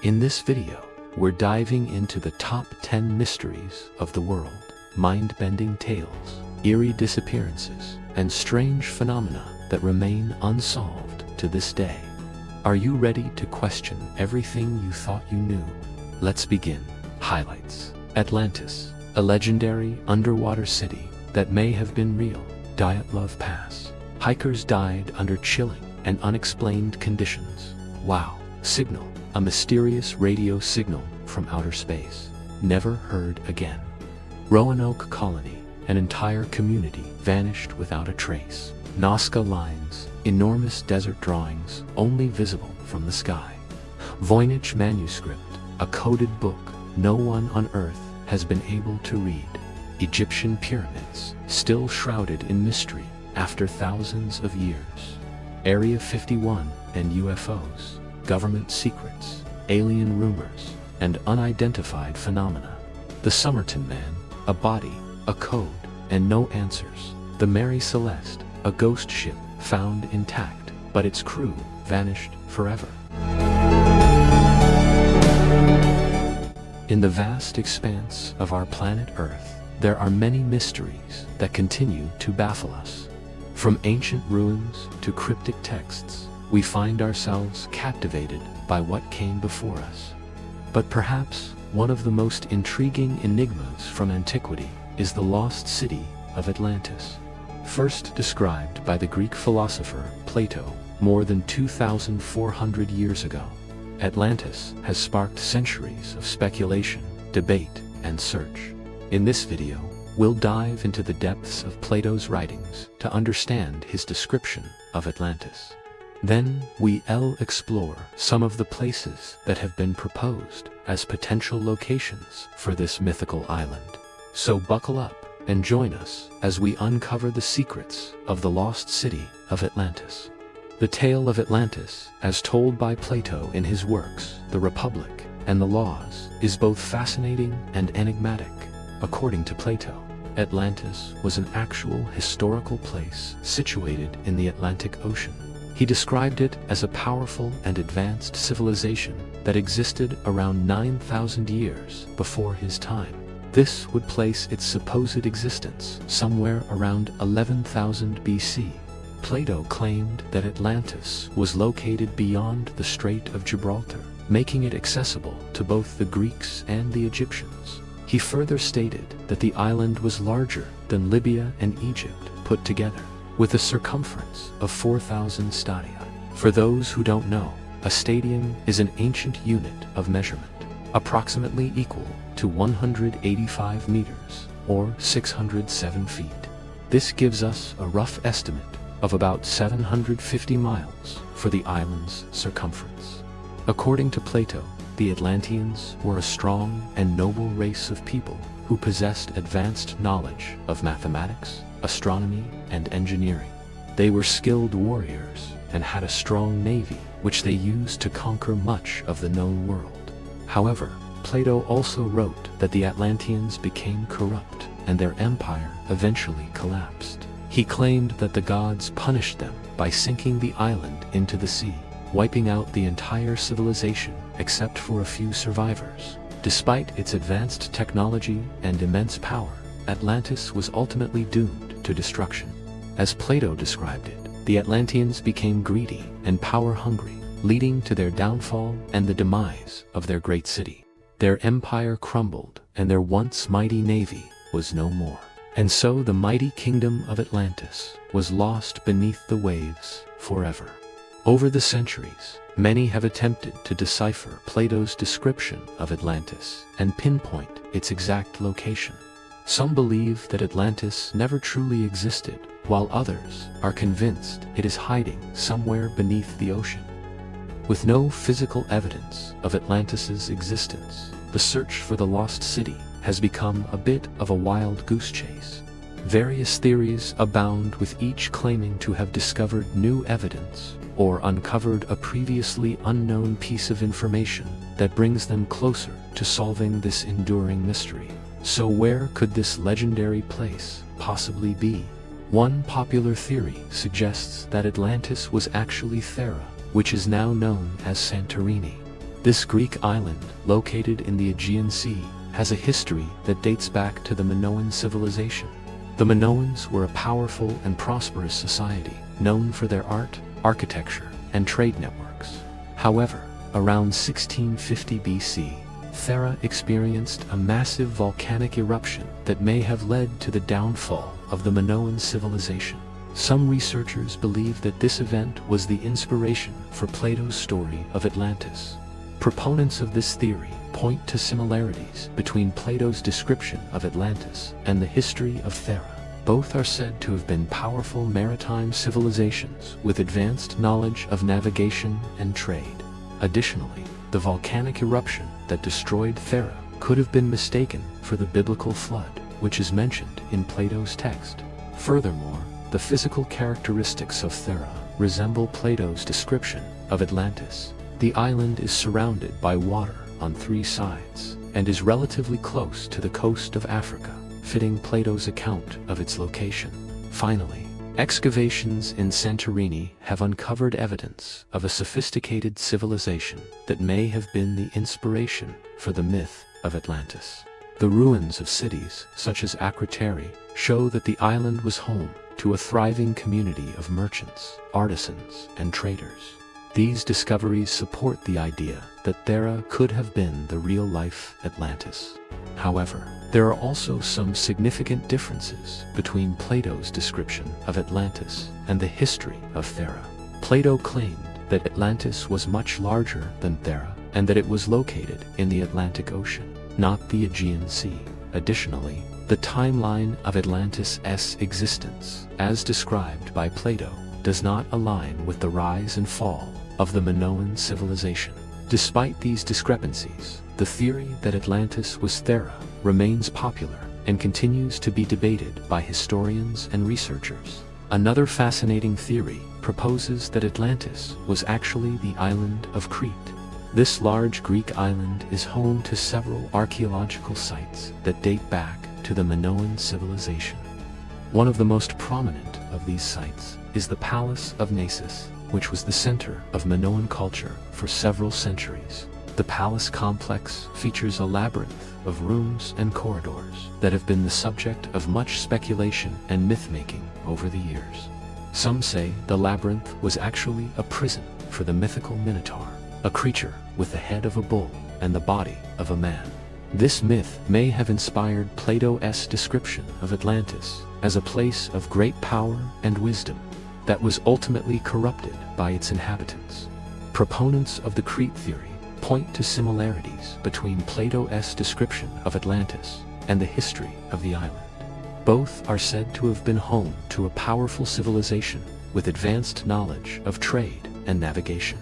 In this video, we're diving into the top 10 mysteries of the world, mind-bending tales, eerie disappearances, and strange phenomena that remain unsolved to this day. Are you ready to question everything you thought you knew? Let's begin. Highlights. Atlantis, a legendary underwater city that may have been real. Dyatlov Pass. Hikers died under chilling and unexplained conditions. Wow. Signal, a mysterious radio signal from outer space. Never heard again. Roanoke Colony, an entire community vanished without a trace. Nazca Lines, enormous desert drawings only visible from the sky. Voynich Manuscript, a coded book no one on Earth has been able to read. Egyptian pyramids, still shrouded in mystery after thousands of years. Area 51 and UFOs, government secrets, alien rumors, and unidentified phenomena. The Somerton Man, a body, a code, and no answers. The Mary Celeste, a ghost ship found intact, but its crew vanished forever. In the vast expanse of our planet Earth, there are many mysteries that continue to baffle us. From ancient ruins to cryptic texts, we find ourselves captivated by what came before us. But perhaps one of the most intriguing enigmas from antiquity is the lost city of Atlantis. First described by the Greek philosopher Plato more than 2,400 years ago, Atlantis has sparked centuries of speculation, debate, and search. In this video, we'll dive into the depths of Plato's writings to understand his description of Atlantis. Then we'll explore some of the places that have been proposed as potential locations for this mythical island. So buckle up and join us as we uncover the secrets of the lost city of Atlantis. The tale of Atlantis, as told by Plato in his works, The Republic and the Laws, is both fascinating and enigmatic. According to Plato, Atlantis was an actual historical place situated in the Atlantic Ocean. He described it as a powerful and advanced civilization that existed around 9,000 years before his time. This would place its supposed existence somewhere around 11,000 BC. Plato claimed that Atlantis was located beyond the Strait of Gibraltar, making it accessible to both the Greeks and the Egyptians. He further stated that the island was larger than Libya and Egypt put together, with a circumference of 4,000 stadia. For those who don't know, a stadium is an ancient unit of measurement, approximately equal to 185 meters, or 607 feet. This gives us a rough estimate of about 750 miles for the island's circumference. According to Plato, the Atlanteans were a strong and noble race of people who possessed advanced knowledge of mathematics, astronomy, and engineering. They were skilled warriors and had a strong navy, which they used to conquer much of the known world. However, Plato also wrote that the Atlanteans became corrupt and their empire eventually collapsed. He claimed that the gods punished them by sinking the island into the sea, wiping out the entire civilization except for a few survivors. Despite its advanced technology and immense power, Atlantis was ultimately doomed to destruction. As Plato described it, the Atlanteans became greedy and power-hungry, leading to their downfall and the demise of their great city. Their empire crumbled, and their once mighty navy was no more. And so the mighty kingdom of Atlantis was lost beneath the waves forever. Over the centuries, many have attempted to decipher Plato's description of Atlantis and pinpoint its exact location. Some believe that Atlantis never truly existed, while others are convinced it is hiding somewhere beneath the ocean. With no physical evidence of Atlantis's existence, the search for the lost city has become a bit of a wild goose chase. Various theories abound, with each claiming to have discovered new evidence or uncovered a previously unknown piece of information that brings them closer to solving this enduring mystery. So where could this legendary place possibly be? One popular theory suggests that Atlantis was actually Thera, which is now known as Santorini. This Greek island, located in the Aegean Sea, has a history that dates back to the Minoan civilization. The Minoans were a powerful and prosperous society, known for their art, architecture, and trade networks. However, around 1650 BC, Thera experienced a massive volcanic eruption that may have led to the downfall of the Minoan civilization. Some researchers believe that this event was the inspiration for Plato's story of Atlantis. Proponents of this theory point to similarities between Plato's description of Atlantis and the history of Thera. Both are said to have been powerful maritime civilizations with advanced knowledge of navigation and trade. Additionally, the volcanic eruption that destroyed Thera could have been mistaken for the biblical flood, which is mentioned in Plato's text. Furthermore, the physical characteristics of Thera resemble Plato's description of Atlantis. The island is surrounded by water on 3 sides and is relatively close to the coast of Africa, fitting Plato's account of its location. Finally, excavations in Santorini have uncovered evidence of a sophisticated civilization that may have been the inspiration for the myth of Atlantis. The ruins of cities such as Akrotiri show that the island was home to a thriving community of merchants, artisans, and traders. These discoveries support the idea that Thera could have been the real-life Atlantis. However, there are also some significant differences between Plato's description of Atlantis and the history of Thera. Plato claimed that Atlantis was much larger than Thera and that it was located in the Atlantic Ocean, not the Aegean Sea. Additionally, the timeline of Atlantis' existence, as described by Plato, does not align with the rise and fall of the Minoan civilization. Despite these discrepancies, the theory that Atlantis was Thera remains popular and continues to be debated by historians and researchers. Another fascinating theory proposes that Atlantis was actually the island of Crete. This large Greek island is home to several archaeological sites that date back to the Minoan civilization. One of the most prominent of these sites is the Palace of Naissus, which was the center of Minoan culture for several centuries. The palace complex features a labyrinth of rooms and corridors that have been the subject of much speculation and myth-making over the years. Some say the labyrinth was actually a prison for the mythical Minotaur, a creature with the head of a bull and the body of a man. This myth may have inspired Plato's description of Atlantis as a place of great power and wisdom that was ultimately corrupted by its inhabitants. Proponents of the Crete theory point to similarities between Plato's description of Atlantis and the history of the island. Both are said to have been home to a powerful civilization with advanced knowledge of trade and navigation.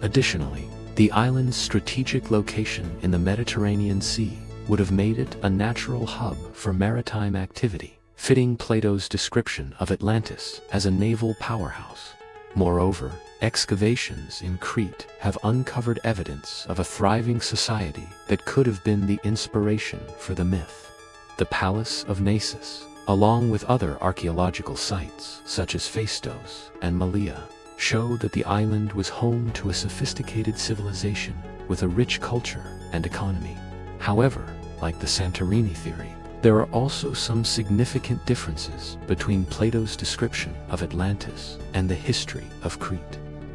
Additionally, the island's strategic location in the Mediterranean Sea would have made it a natural hub for maritime activity, fitting Plato's description of Atlantis as a naval powerhouse. Moreover, excavations in Crete have uncovered evidence of a thriving society that could have been the inspiration for the myth. The Palace of Naissus, along with other archaeological sites such as Phaistos and Malea, show that the island was home to a sophisticated civilization with a rich culture and economy. However, like the Santorini theory, there are also some significant differences between Plato's description of Atlantis and the history of Crete.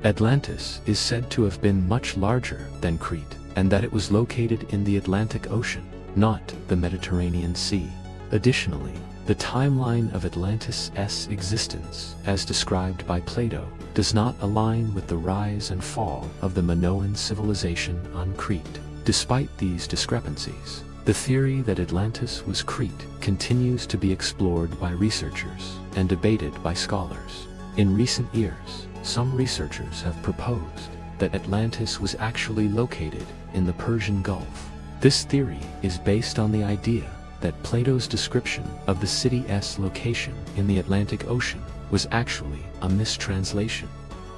Atlantis is said to have been much larger than Crete, and that it was located in the Atlantic Ocean, not the Mediterranean Sea. Additionally, the timeline of Atlantis' existence, as described by Plato, does not align with the rise and fall of the Minoan civilization on Crete. Despite these discrepancies, the theory that Atlantis was Crete continues to be explored by researchers and debated by scholars. In recent years, some researchers have proposed that Atlantis was actually located in the Persian Gulf. This theory is based on the idea that Plato's description of the city's location in the Atlantic Ocean was actually a mistranslation.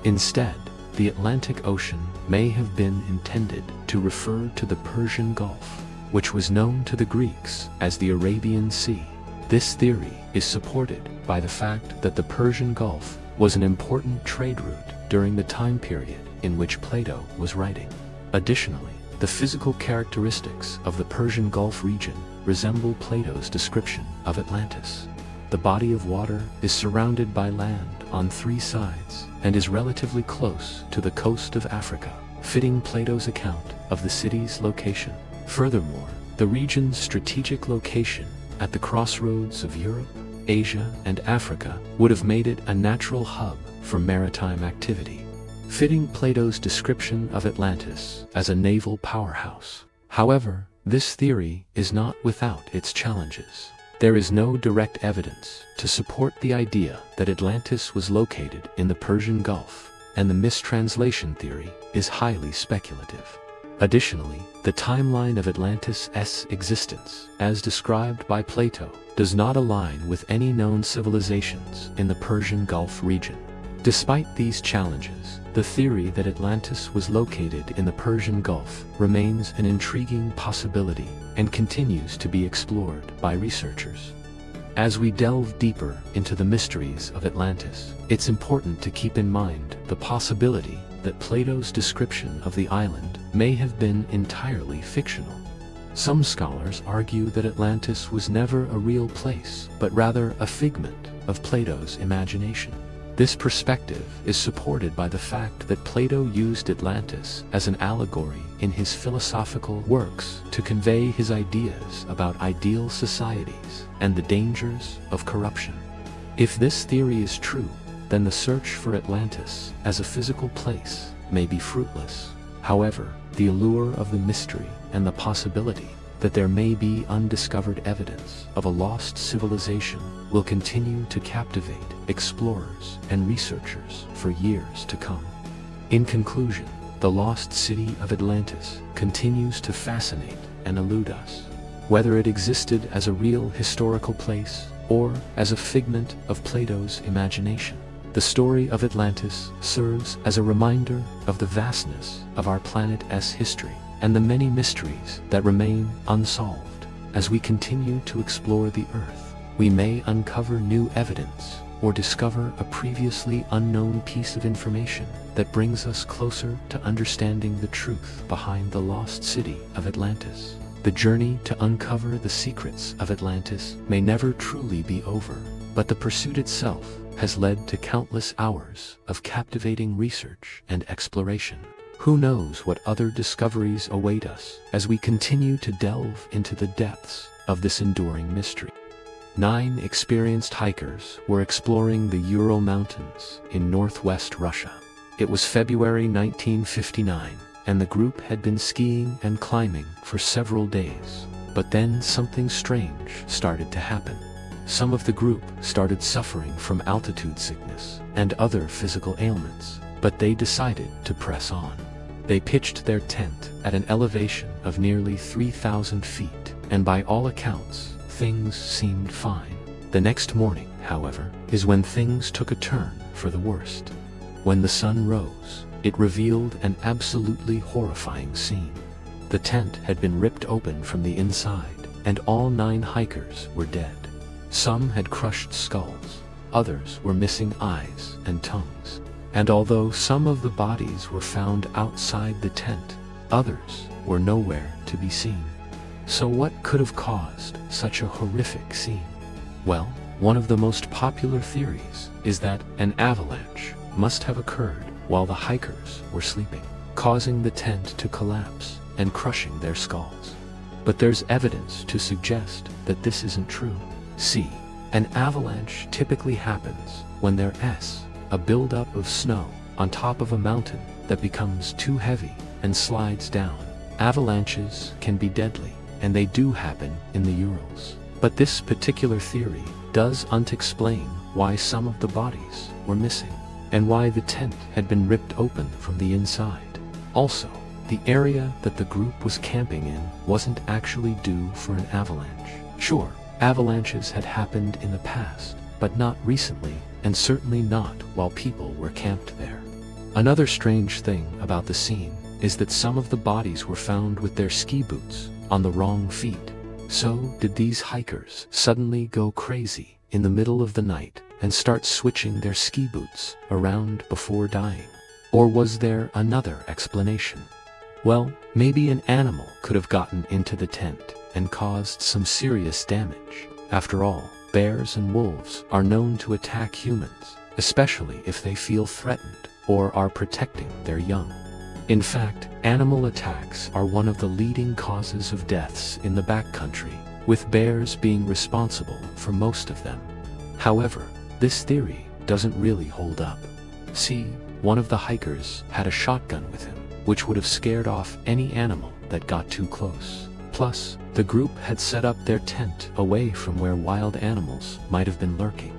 Instead, the Atlantic Ocean may have been intended to refer to the Persian Gulf, which was known to the Greeks as the Arabian Sea. This theory is supported by the fact that the Persian Gulf was an important trade route during the time period in which Plato was writing. Additionally, the physical characteristics of the Persian Gulf region resemble Plato's description of Atlantis. The body of water is surrounded by land on 3 sides and is relatively close to the coast of Africa, fitting Plato's account of the city's location. Furthermore, the region's strategic location at the crossroads of Europe, Asia, and Africa would have made it a natural hub for maritime activity, fitting Plato's description of Atlantis as a naval powerhouse. However, this theory is not without its challenges. There is no direct evidence to support the idea that Atlantis was located in the Persian Gulf, and the mistranslation theory is highly speculative. Additionally, the timeline of Atlantis' existence, as described by Plato, does not align with any known civilizations in the Persian Gulf region. Despite these challenges, the theory that Atlantis was located in the Persian Gulf remains an intriguing possibility and continues to be explored by researchers. As we delve deeper into the mysteries of Atlantis, it's important to keep in mind the possibility that Plato's description of the island may have been entirely fictional. Some scholars argue that Atlantis was never a real place, but rather a figment of Plato's imagination. This perspective is supported by the fact that Plato used Atlantis as an allegory in his philosophical works to convey his ideas about ideal societies and the dangers of corruption. If this theory is true, then the search for Atlantis as a physical place may be fruitless. However, the allure of the mystery and the possibility that there may be undiscovered evidence of a lost civilization will continue to captivate explorers and researchers for years to come. In conclusion, the lost city of Atlantis continues to fascinate and elude us. Whether it existed as a real historical place or as a figment of Plato's imagination, the story of Atlantis serves as a reminder of the vastness of our planet's history and the many mysteries that remain unsolved. As we continue to explore the Earth, we may uncover new evidence or discover a previously unknown piece of information that brings us closer to understanding the truth behind the lost city of Atlantis. The journey to uncover the secrets of Atlantis may never truly be over, but the pursuit itself has led to countless hours of captivating research and exploration. Who knows what other discoveries await us as we continue to delve into the depths of this enduring mystery. 9 experienced hikers were exploring the Ural Mountains in northwest Russia. It was February 1959, and the group had been skiing and climbing for several days. But then something strange started to happen. Some of the group started suffering from altitude sickness and other physical ailments, but they decided to press on. They pitched their tent at an elevation of nearly 3,000 feet, and by all accounts, things seemed fine. The next morning, however, is when things took a turn for the worst. When the sun rose, it revealed an absolutely horrifying scene. The tent had been ripped open from the inside, and all 9 hikers were dead. Some had crushed skulls, others were missing eyes and tongues. And although some of the bodies were found outside the tent, others were nowhere to be seen. So what could have caused such a horrific scene? Well, one of the most popular theories is that an avalanche must have occurred while the hikers were sleeping, causing the tent to collapse and crushing their skulls. But there's evidence to suggest that this isn't true. See, an avalanche typically happens when there's a buildup of snow on top of a mountain that becomes too heavy and slides down. Avalanches can be deadly, and they do happen in the Urals. But this particular theory doesn't explain why some of the bodies were missing, and why the tent had been ripped open from the inside. Also, the area that the group was camping in wasn't actually due for an avalanche. Sure, avalanches had happened in the past, but not recently, and certainly not while people were camped there. Another strange thing about the scene is that some of the bodies were found with their ski boots on the wrong feet. So, did these hikers suddenly go crazy in the middle of the night and start switching their ski boots around before dying? Or was there another explanation? Well, maybe an animal could have gotten into the tent and caused some serious damage. After all, bears and wolves are known to attack humans, especially if they feel threatened or are protecting their young. In fact, animal attacks are one of the leading causes of deaths in the backcountry, with bears being responsible for most of them. However, this theory doesn't really hold up. See, one of the hikers had a shotgun with him, which would have scared off any animal that got too close. Plus, the group had set up their tent away from where wild animals might have been lurking.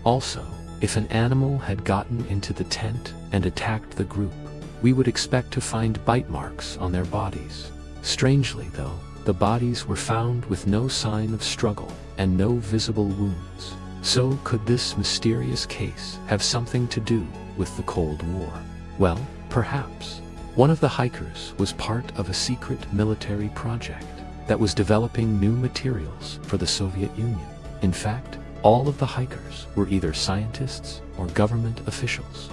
Also, if an animal had gotten into the tent and attacked the group, we would expect to find bite marks on their bodies. Strangely though, the bodies were found with no sign of struggle and no visible wounds. So could this mysterious case have something to do with the Cold War? Well, perhaps. One of the hikers was part of a secret military project that was developing new materials for the Soviet Union. In fact, all of the hikers were either scientists or government officials.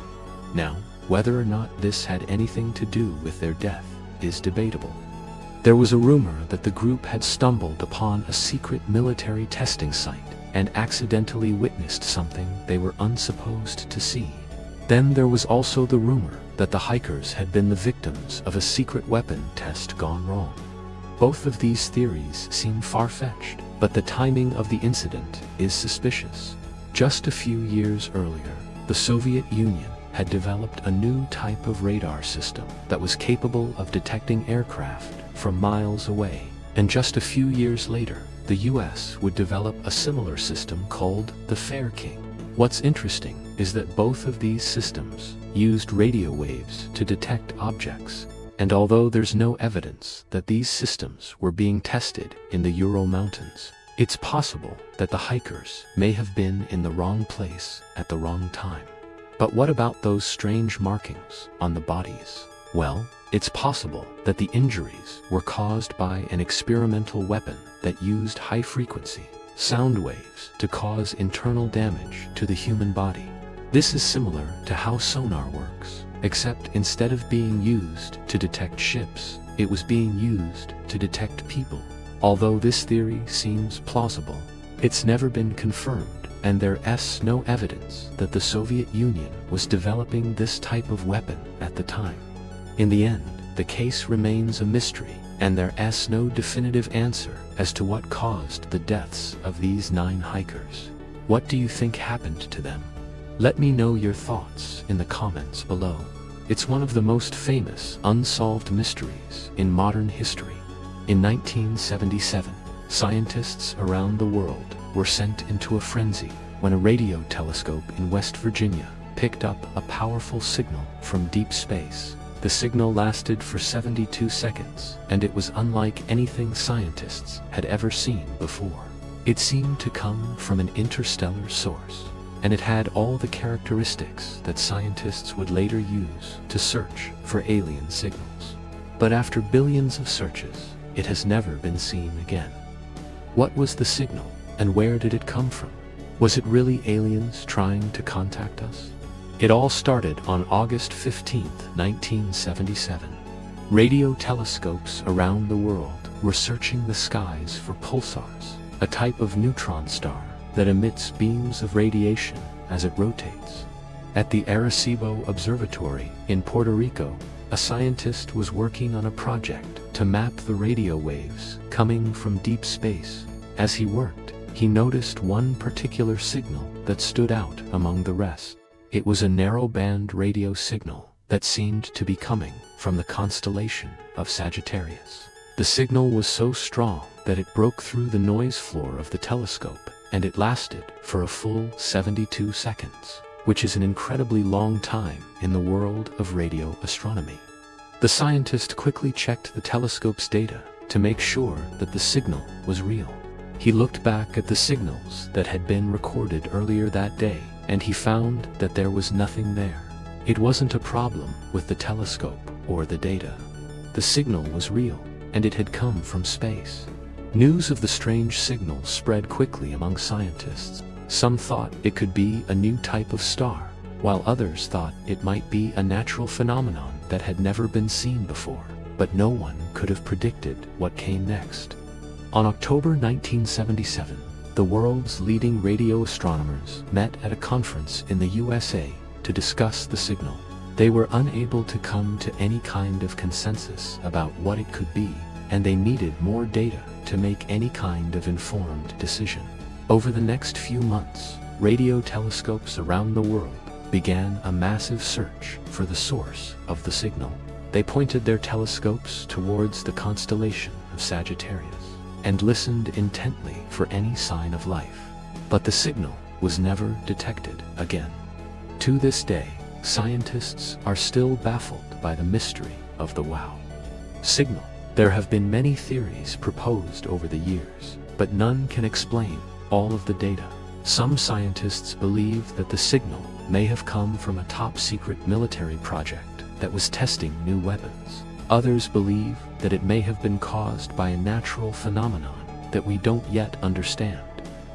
Now, whether or not this had anything to do with their death is debatable. There was a rumor that the group had stumbled upon a secret military testing site and accidentally witnessed something they were unsupposed to see. Then there was also the rumor that the hikers had been the victims of a secret weapon test gone wrong. Both of these theories seem far-fetched, but the timing of the incident is suspicious. Just a few years earlier, the Soviet Union had developed a new type of radar system that was capable of detecting aircraft from miles away. And just a few years later, the US would develop a similar system called the Fair King. What's interesting is that both of these systems used radio waves to detect objects. And although there's no evidence that these systems were being tested in the Ural Mountains, it's possible that the hikers may have been in the wrong place at the wrong time. But what about those strange markings on the bodies? Well, it's possible that the injuries were caused by an experimental weapon that used high-frequency sound waves to cause internal damage to the human body. This is similar to how sonar works, except instead of being used to detect ships, it was being used to detect people. Although this theory seems plausible, it's never been confirmed, and there's no evidence that the Soviet Union was developing this type of weapon at the time. In the end, the case remains a mystery, and there's no definitive answer as to what caused the deaths of these 9 hikers. What do you think happened to them? Let me know your thoughts in the comments below. It's one of the most famous unsolved mysteries in modern history. In 1977, scientists around the world were sent into a frenzy when a radio telescope in West Virginia picked up a powerful signal from deep space. The signal lasted for 72 seconds, and it was unlike anything scientists had ever seen before. It seemed to come from an interstellar source, and it had all the characteristics that scientists would later use to search for alien signals. But after billions of searches, it has never been seen again. What was the signal, and where did it come from? Was it really aliens trying to contact us? It all started on August 15, 1977. Radio telescopes around the world were searching the skies for pulsars, a type of neutron star that emits beams of radiation as it rotates. At the Arecibo Observatory in Puerto Rico, a scientist was working on a project to map the radio waves coming from deep space. As he worked, he noticed one particular signal that stood out among the rest. It was a narrow-band radio signal that seemed to be coming from the constellation of Sagittarius. The signal was so strong that it broke through the noise floor of the telescope, and it lasted for a full 72 seconds, which is an incredibly long time in the world of radio astronomy. The scientist quickly checked the telescope's data to make sure that the signal was real. He looked back at the signals that had been recorded earlier that day, and he found that there was nothing there. It wasn't a problem with the telescope or the data. The signal was real, and it had come from space. News of the strange signal spread quickly among scientists. Some thought it could be a new type of star, while others thought it might be a natural phenomenon that had never been seen before. but no one could have predicted what came next. On October 1977, the world's leading radio astronomers met at a conference in the USA to discuss the signal. They were unable to come to any kind of consensus about what it could be, and they needed more data to make any kind of informed decision. Over the next few months, radio telescopes around the world began a massive search for the source of the signal. They pointed their telescopes towards the constellation of Sagittarius and listened intently for any sign of life. But the signal was never detected again. To this day, scientists are still baffled by the mystery of the WOW signal. There have been many theories proposed over the years, but none can explain all of the data. Some scientists believe that the signal may have come from a top-secret military project that was testing new weapons. Others believe that it may have been caused by a natural phenomenon that we don't yet understand.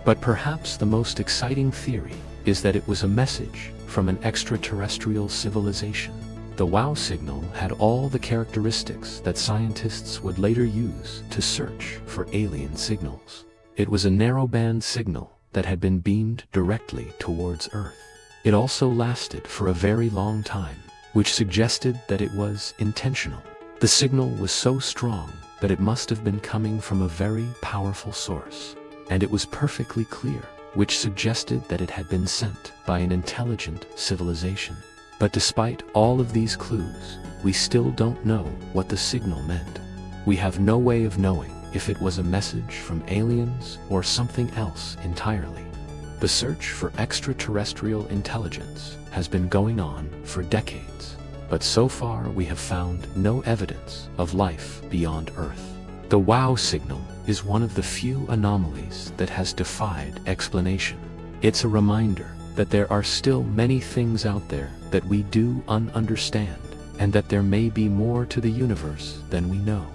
But perhaps the most exciting theory is that it was a message from an extraterrestrial civilization. The WOW signal had all the characteristics that scientists would later use to search for alien signals. It was a narrowband signal that had been beamed directly towards Earth. It also lasted for a very long time, which suggested that it was intentional. The signal was so strong that it must have been coming from a very powerful source, and it was perfectly clear, which suggested that it had been sent by an intelligent civilization. But despite all of these clues, we still don't know what the signal meant. We have no way of knowing if it was a message from aliens or something else entirely. The search for extraterrestrial intelligence has been going on for decades, but so far we have found no evidence of life beyond Earth. The WOW signal is one of the few anomalies that has defied explanation. It's a reminder that there are still many things out there that we do understand, and that there may be more to the universe than we know.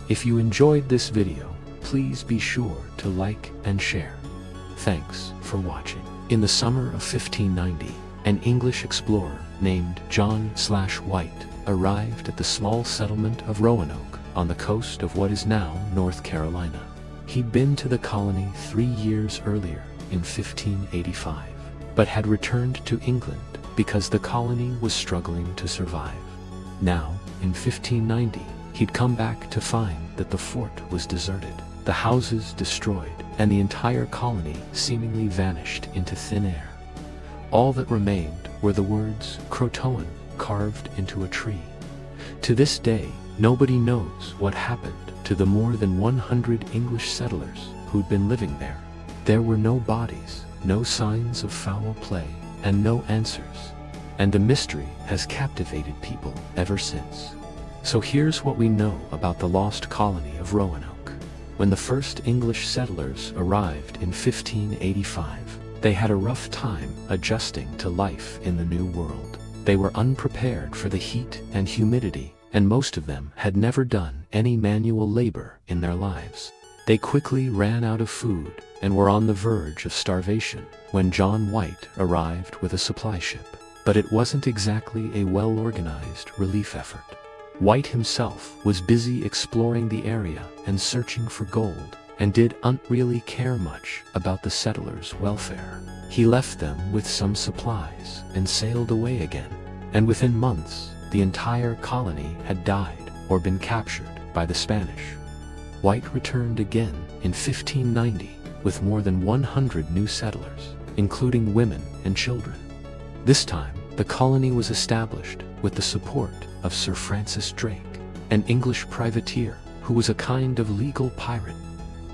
If you enjoyed this video, please be sure to like and share. Thanks for watching. In the summer of 1590, an English explorer named John/White arrived at the small settlement of Roanoke on the coast of what is now North Carolina. He'd been to the colony 3 years earlier in 1585, but had returned to England because the colony was struggling to survive. Now, in 1590, he'd come back to find that the fort was deserted, the houses destroyed, and the entire colony seemingly vanished into thin air. All that remained were the words Croatoan carved into a tree. To this day, nobody knows what happened to the more than 100 English settlers who'd been living there. There were no bodies, no signs of foul play, and no answers. And the mystery has captivated people ever since. So here's what we know about the lost colony of Roanoke. When the first English settlers arrived in 1585, they had a rough time adjusting to life in the new world. They were unprepared for the heat and humidity, and most of them had never done any manual labor in their lives. They quickly ran out of food and were on the verge of starvation when John White arrived with a supply ship. But it wasn't exactly a well-organized relief effort. White himself was busy exploring the area and searching for gold, and didn't really care much about the settlers' welfare. He left them with some supplies and sailed away again. And within months, the entire colony had died or been captured by the Spanish. White returned again in 1590 with more than 100 new settlers, including women and children. This time, the colony was established with the support of Sir Francis Drake, an English privateer who was a kind of legal pirate.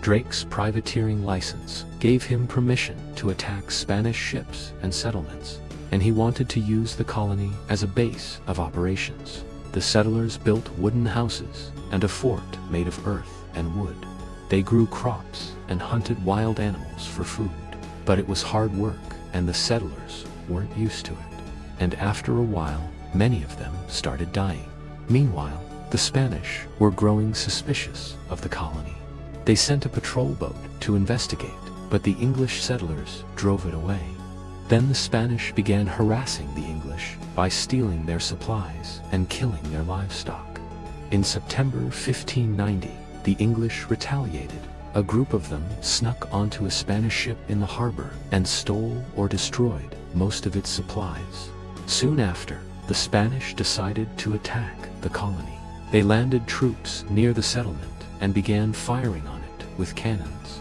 Drake's privateering license gave him permission to attack Spanish ships and settlements, and he wanted to use the colony as a base of operations. The settlers built wooden houses and a fort made of earth and wood. They grew crops and hunted wild animals for food, but it was hard work, and the settlers weren't used to it. And after a while, many of them started dying. Meanwhile, the Spanish were growing suspicious of the colony. They sent a patrol boat to investigate, but the English settlers drove it away. Then the Spanish began harassing the English by stealing their supplies and killing their livestock. In September 1590, the English retaliated. A group of them snuck onto a Spanish ship in the harbor and stole or destroyed most of its supplies. Soon after, the Spanish decided to attack the colony. They landed troops near the settlement and began firing on it with cannons.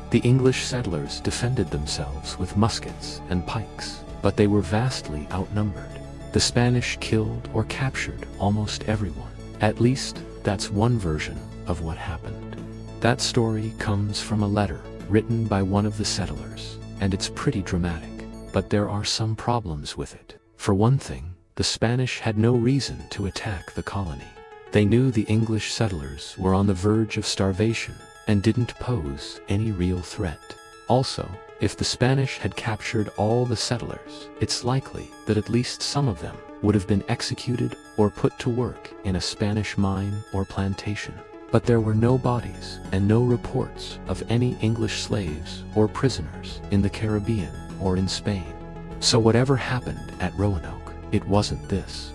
The English settlers defended themselves with muskets and pikes, but they were vastly outnumbered. The Spanish killed or captured almost everyone. At least, that's one version of what happened. That story comes from a letter written by one of the settlers, and it's pretty dramatic, but there are some problems with it. For one thing, the Spanish had no reason to attack the colony. They knew the English settlers were on the verge of starvation and didn't pose any real threat. Also, if the Spanish had captured all the settlers, it's likely that at least some of them would have been executed or put to work in a Spanish mine or plantation. But there were no bodies and no reports of any English slaves or prisoners in the Caribbean or in Spain. So whatever happened at Roanoke, it wasn't this.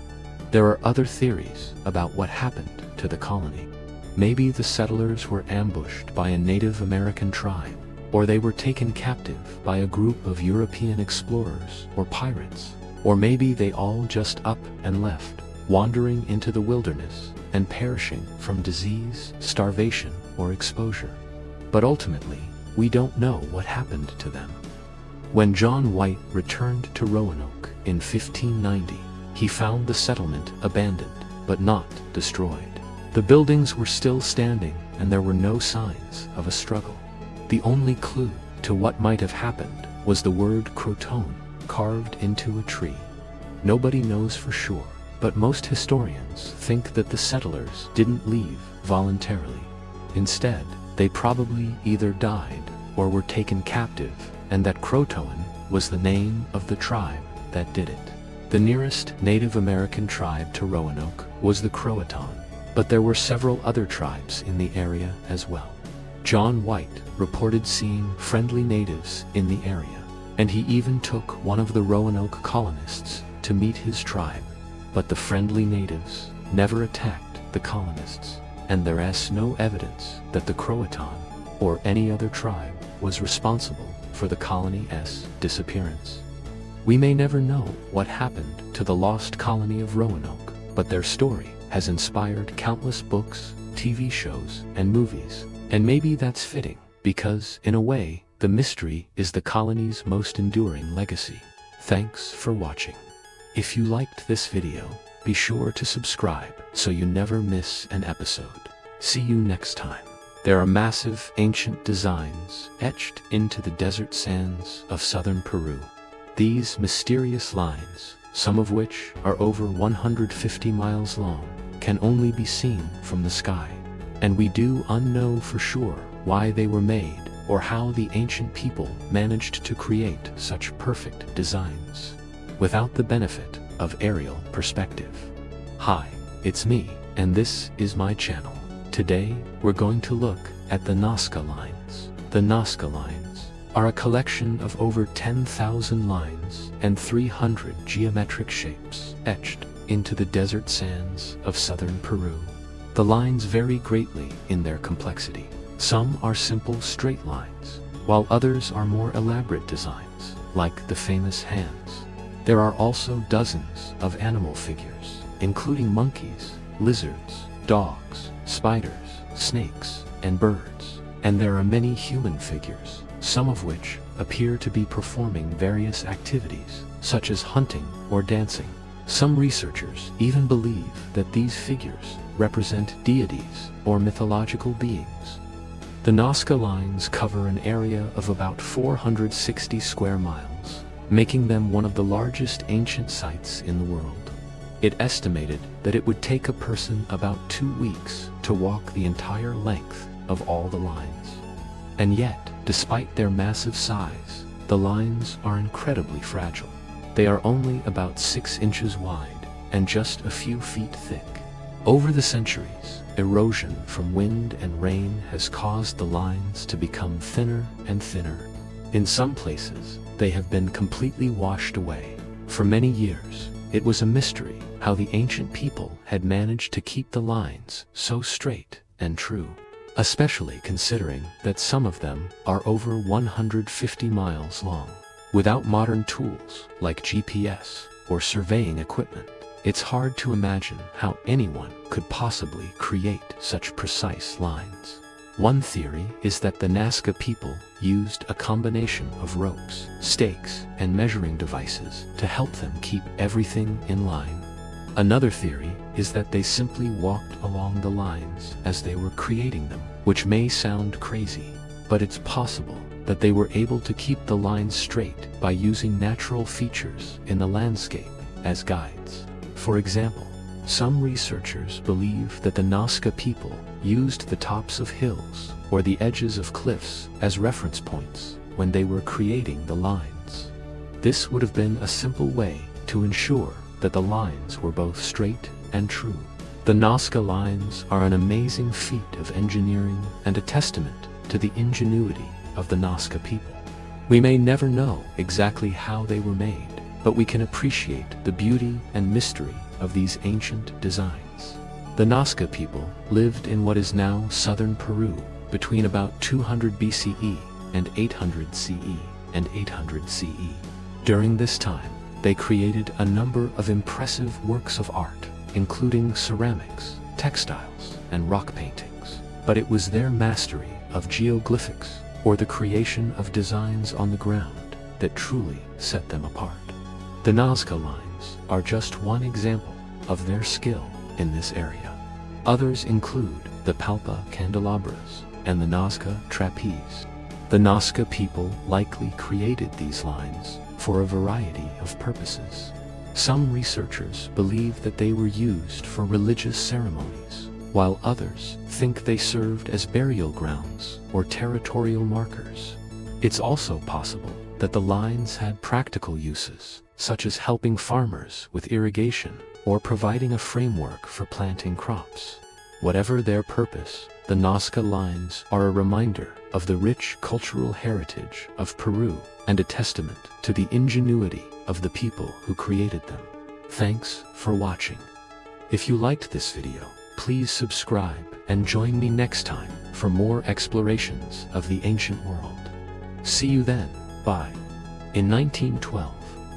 There are other theories about what happened to the colony. Maybe the settlers were ambushed by a Native American tribe, or they were taken captive by a group of European explorers or pirates, or maybe they all just up and left, wandering into the wilderness and perishing from disease, starvation, or exposure. But ultimately, we don't know what happened to them. When John White returned to Roanoke in 1590, he found the settlement abandoned, but not destroyed. The buildings were still standing, and there were no signs of a struggle. The only clue to what might have happened was the word Croton carved into a tree. Nobody knows for sure, but most historians think that the settlers didn't leave voluntarily. Instead, they probably either died or were taken captive, and that Croatoan was the name of the tribe that did it. The nearest Native American tribe to Roanoke was the Croatan, but there were several other tribes in the area as well. John White reported seeing friendly natives in the area, and he even took one of the Roanoke colonists to meet his tribe. But the friendly natives never attacked the colonists, and there is no evidence that the Croatan or any other tribe was responsible for the colony's disappearance. We may never know what happened to the lost colony of Roanoke, but their story has inspired countless books, TV shows, and movies. And maybe that's fitting, because, in a way, the mystery is the colony's most enduring legacy. Thanks for watching. If you liked this video, be sure to subscribe so you never miss an episode. See you next time. There are massive ancient designs etched into the desert sands of southern Peru. These mysterious lines, some of which are over 150 miles long, can only be seen from the sky. And we do unknow for sure why they were made or how the ancient people managed to create such perfect designs without the benefit of aerial perspective. Hi, it's me, and this is my channel. Today, we're going to look at the Nazca lines. The Nazca lines are a collection of over 10,000 lines and 300 geometric shapes etched into the desert sands of southern Peru. The lines vary greatly in their complexity. Some are simple straight lines, while others are more elaborate designs, like the famous hands. There are also dozens of animal figures, including monkeys, lizards, dogs, spiders, snakes, and birds. And there are many human figures, some of which appear to be performing various activities, such as hunting or dancing. Some researchers even believe that these figures represent deities or mythological beings. The Nazca lines cover an area of about 460 square miles, making them one of the largest ancient sites in the world. It estimated that it would take a person about 2 weeks to walk the entire length of all the lines. And yet, despite their massive size, the lines are incredibly fragile. They are only about 6 inches wide and just a few feet thick. Over the centuries, erosion from wind and rain has caused the lines to become thinner and thinner. In some places, they have been completely washed away. For many years, It was a mystery how the ancient people had managed to keep the lines so straight and true, especially considering that some of them are over 150 miles long. Without modern tools like GPS or surveying equipment, it's hard to imagine how anyone could possibly create such precise lines. One theory is that the Nazca people used a combination of ropes, stakes, and measuring devices to help them keep everything in line. Another theory is that they simply walked along the lines as they were creating them, which may sound crazy, but it's possible that they were able to keep the lines straight by using natural features in the landscape as guides. For example, some researchers believe that the Nazca people used the tops of hills or the edges of cliffs as reference points when they were creating the lines. This would have been a simple way to ensure that the lines were both straight and true. The Nazca lines are an amazing feat of engineering and a testament to the ingenuity of the Nazca people. We may never know exactly how they were made, but we can appreciate the beauty and mystery of these ancient designs. The Nazca people lived in what is now southern Peru between about 200 BCE and 800 CE and 800 CE. During this time, they created a number of impressive works of art, including ceramics, textiles, and rock paintings. But it was their mastery of geoglyphics, or the creation of designs on the ground, that truly set them apart. The Nazca lines are just one example of their skill in this area. Others include the Palpa candelabras and the Nazca trapeze. The Nazca people likely created these lines for a variety of purposes. Some researchers believe that they were used for religious ceremonies, while others think they served as burial grounds or territorial markers. It's also possible that the lines had practical uses, such as helping farmers with irrigation or providing a framework for planting crops. Whatever their purpose, the Nazca lines are a reminder of the rich cultural heritage of Peru and a testament to the ingenuity of the people who created them. Thanks for watching. If you liked this video, please subscribe and join me next time for more explorations of the ancient world. See you then. Bye. In 1912,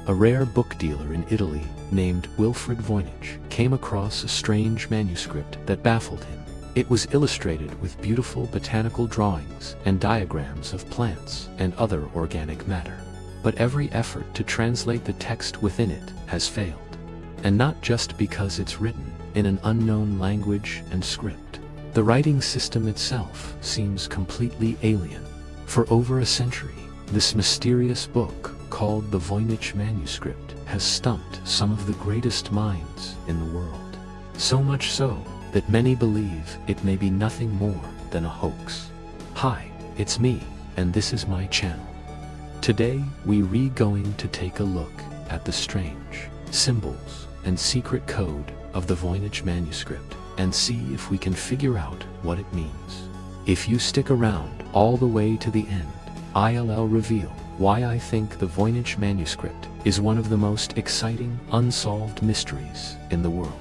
a rare book dealer in Italy named Wilfrid Voynich came across a strange manuscript that baffled him. It was illustrated with beautiful botanical drawings and diagrams of plants and other organic matter. But every effort to translate the text within it has failed. And not just because it's written in an unknown language and script. The writing system itself seems completely alien. For over a century, this mysterious book, called the Voynich manuscript, has stumped some of the greatest minds in the world. So much so that many believe it may be nothing more than a hoax. Hi, it's me, and this is my channel. Today we're going to take a look at the strange symbols and secret code of the Voynich manuscript and see if we can figure out what it means. If you stick around all the way to the end, I'll reveal why I think the Voynich manuscript is one of the most exciting unsolved mysteries in the world.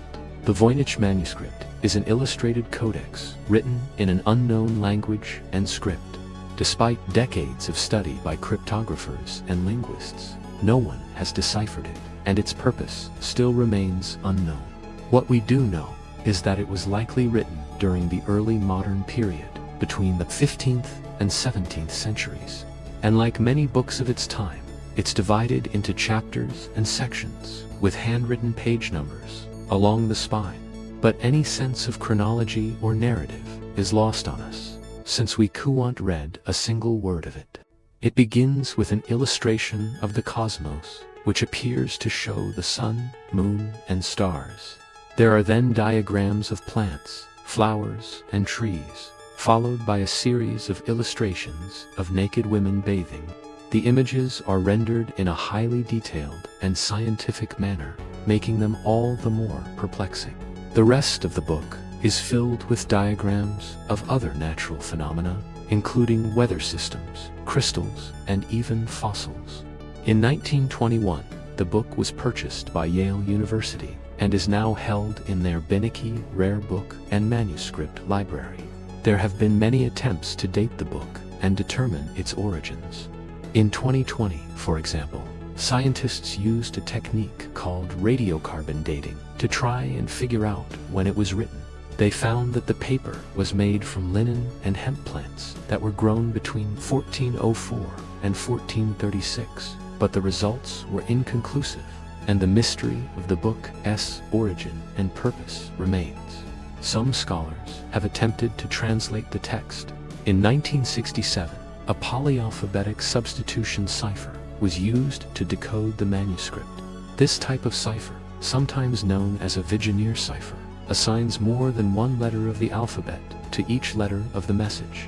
The Voynich manuscript is an illustrated codex written in an unknown language and script. Despite decades of study by cryptographers and linguists, no one has deciphered it, and its purpose still remains unknown. What we do know is that it was likely written during the early modern period between the 15th and 17th centuries. And like many books of its time, it's divided into chapters and sections with handwritten page numbers along the spine. But any sense of chronology or narrative is lost on us, since we couldn't read a single word of it. It begins with an illustration of the cosmos, which appears to show the sun, moon, and stars. There are then diagrams of plants, flowers, and trees, followed by a series of illustrations of naked women bathing. The images are rendered in a highly detailed and scientific manner, making them all the more perplexing. The rest of the book is filled with diagrams of other natural phenomena, including weather systems, crystals, and even fossils. In 1921, the book was purchased by Yale University and is now held in their Beinecke Rare Book and Manuscript Library. There have been many attempts to date the book and determine its origins. In 2020, for example, scientists used a technique called radiocarbon dating to try and figure out when it was written. They found that the paper was made from linen and hemp plants that were grown between 1404 and 1436, but the results were inconclusive, and the mystery of the book's origin and purpose remains. Some scholars have attempted to translate the text. In 1967, a polyalphabetic substitution cipher was used to decode the manuscript. This type of cipher, sometimes known as a Vigenère cipher, assigns more than one letter of the alphabet to each letter of the message.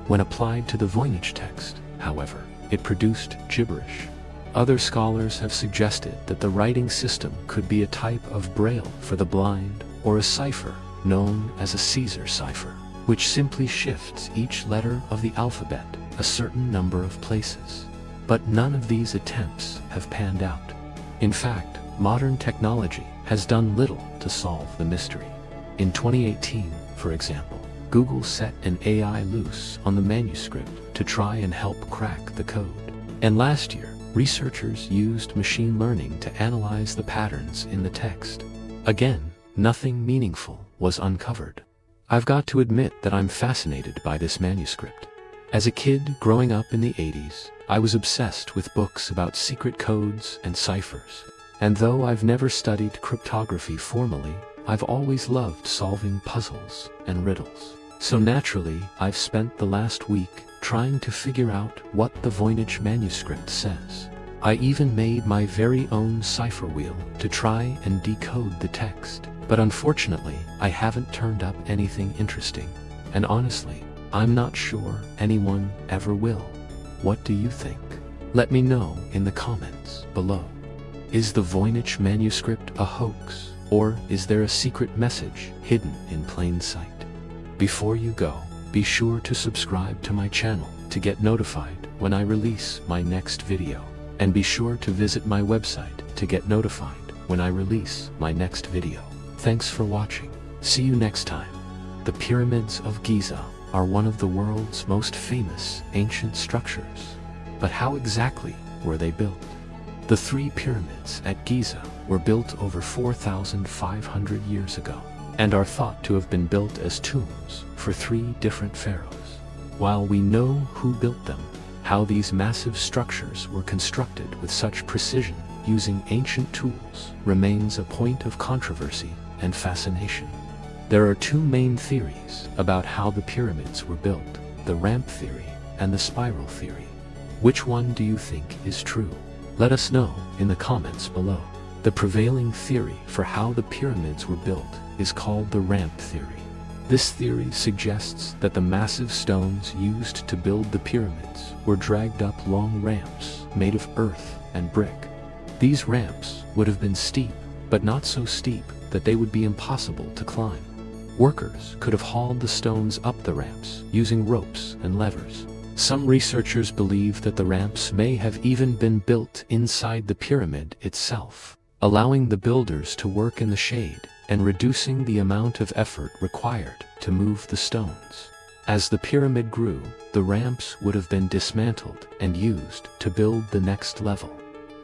When applied to the Voynich text, however, it produced gibberish. Other scholars have suggested that the writing system could be a type of Braille for the blind, or a cipher known as a Caesar cipher, which simply shifts each letter of the alphabet a certain number of places. But none of these attempts have panned out. In fact, modern technology has done little to solve the mystery. In 2018, for example, Google set an AI loose on the manuscript to try and help crack the code. And last year, researchers used machine learning to analyze the patterns in the text. Again, nothing meaningful was uncovered. I've got to admit that I'm fascinated by this manuscript. As a kid growing up in the 80s, I was obsessed with books about secret codes and ciphers. And though I've never studied cryptography formally, I've always loved solving puzzles and riddles. So naturally, I've spent the last week trying to figure out what the Voynich manuscript says. I even made my very own cipher wheel to try and decode the text. But unfortunately, I haven't turned up anything interesting. And honestly, I'm not sure anyone ever will. What do you think? Let me know in the comments below. Is the Voynich manuscript a hoax, or is there a secret message hidden in plain sight? Before you go, be sure to subscribe to my channel to get notified when I release my next video. And be sure to visit my website to get notified when I release my next video. Thanks for watching. See you next time. The pyramids of Giza are one of the world's most famous ancient structures. But how exactly were they built? The three pyramids at Giza were built over 4,500 years ago and are thought to have been built as tombs for three different pharaohs. While we know who built them, how these massive structures were constructed with such precision using ancient tools remains a point of controversy and fascination. There are two main theories about how the pyramids were built: the ramp theory and the spiral theory. Which one do you think is true? Let us know in the comments below. The prevailing theory for how the pyramids were built is called the ramp theory. This theory suggests that the massive stones used to build the pyramids were dragged up long ramps made of earth and brick. These ramps would have been steep, but not so steep that they would be impossible to climb. Workers could have hauled the stones up the ramps using ropes and levers. Some researchers believe that the ramps may have even been built inside the pyramid itself, allowing the builders to work in the shade and reducing the amount of effort required to move the stones. As the pyramid grew, the ramps would have been dismantled and used to build the next level.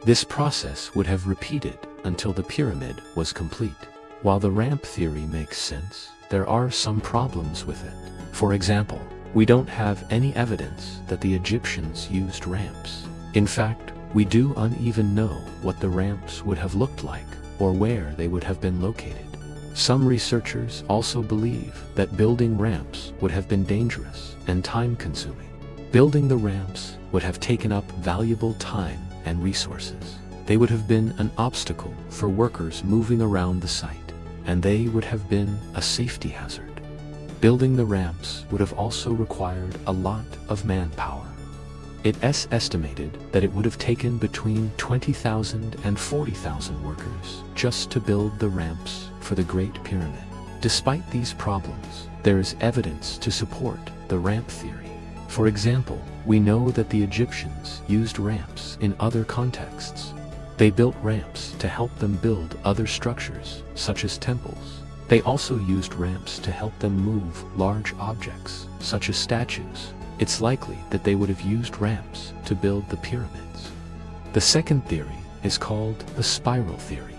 This process would have repeated until the pyramid was complete. While the ramp theory makes sense, there are some problems with it. For example, we don't have any evidence that the Egyptians used ramps. In fact, we do uneven know what the ramps would have looked like or where they would have been located. Some researchers also believe that building ramps would have been dangerous and time-consuming. Building the ramps would have taken up valuable time and resources. They would have been an obstacle for workers moving around the site, and they would have been a safety hazard. Building the ramps would have also required a lot of manpower. It's estimated that it would have taken between 20,000 and 40,000 workers just to build the ramps for the Great Pyramid. Despite these problems, there is evidence to support the ramp theory. For example, we know that the Egyptians used ramps in other contexts. They built ramps to help them build other structures, such as temples. They also used ramps to help them move large objects, such as statues. It's likely that they would have used ramps to build the pyramids. The second theory is called the spiral theory.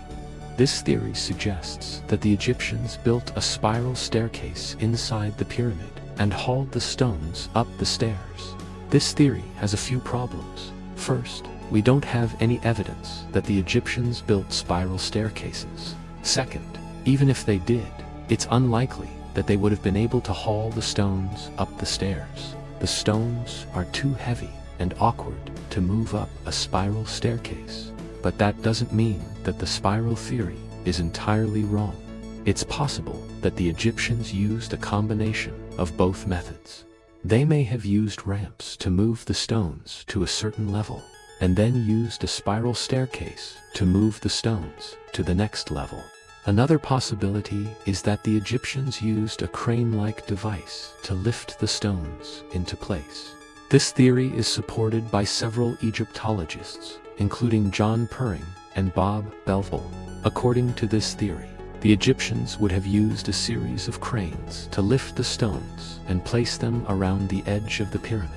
This theory suggests that the Egyptians built a spiral staircase inside the pyramid and hauled the stones up the stairs. This theory has a few problems. First, we don't have any evidence that the Egyptians built spiral staircases. Second, even if they did, it's unlikely that they would have been able to haul the stones up the stairs. The stones are too heavy and awkward to move up a spiral staircase. But that doesn't mean that the spiral theory is entirely wrong. It's possible that the Egyptians used a combination of both methods. They may have used ramps to move the stones to a certain level, and then used a spiral staircase to move the stones to the next level. Another possibility is that the Egyptians used a crane-like device to lift the stones into place. This theory is supported by several Egyptologists, including John Purring and Bob Belville. According to this theory, the Egyptians would have used a series of cranes to lift the stones and place them around the edge of the pyramid.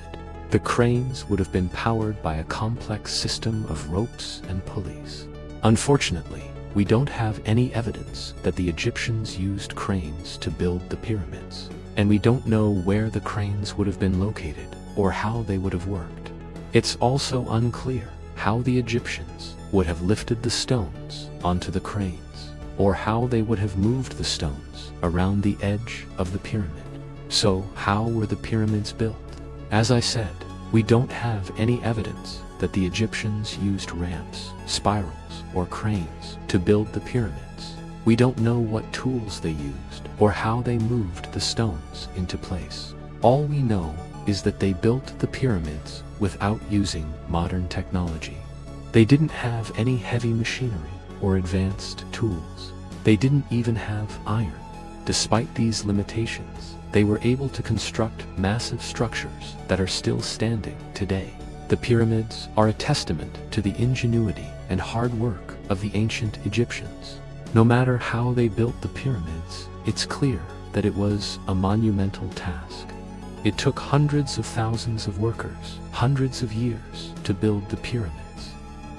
The cranes would have been powered by a complex system of ropes and pulleys. Unfortunately, we don't have any evidence that the Egyptians used cranes to build the pyramids, and we don't know where the cranes would have been located or how they would have worked. It's also unclear how the Egyptians would have lifted the stones onto the cranes, or how they would have moved the stones around the edge of the pyramid. So, how were the pyramids built? As I said, we don't have any evidence that the Egyptians used ramps, spirals, or cranes to build the pyramids. We don't know what tools they used or how they moved the stones into place. All we know is that they built the pyramids without using modern technology. They didn't have any heavy machinery or advanced tools. They didn't even have iron. Despite these limitations, they were able to construct massive structures that are still standing today. The pyramids are a testament to the ingenuity and hard work of the ancient Egyptians. No matter how they built the pyramids, it's clear that it was a monumental task. It took hundreds of thousands of workers, hundreds of years to build the pyramids.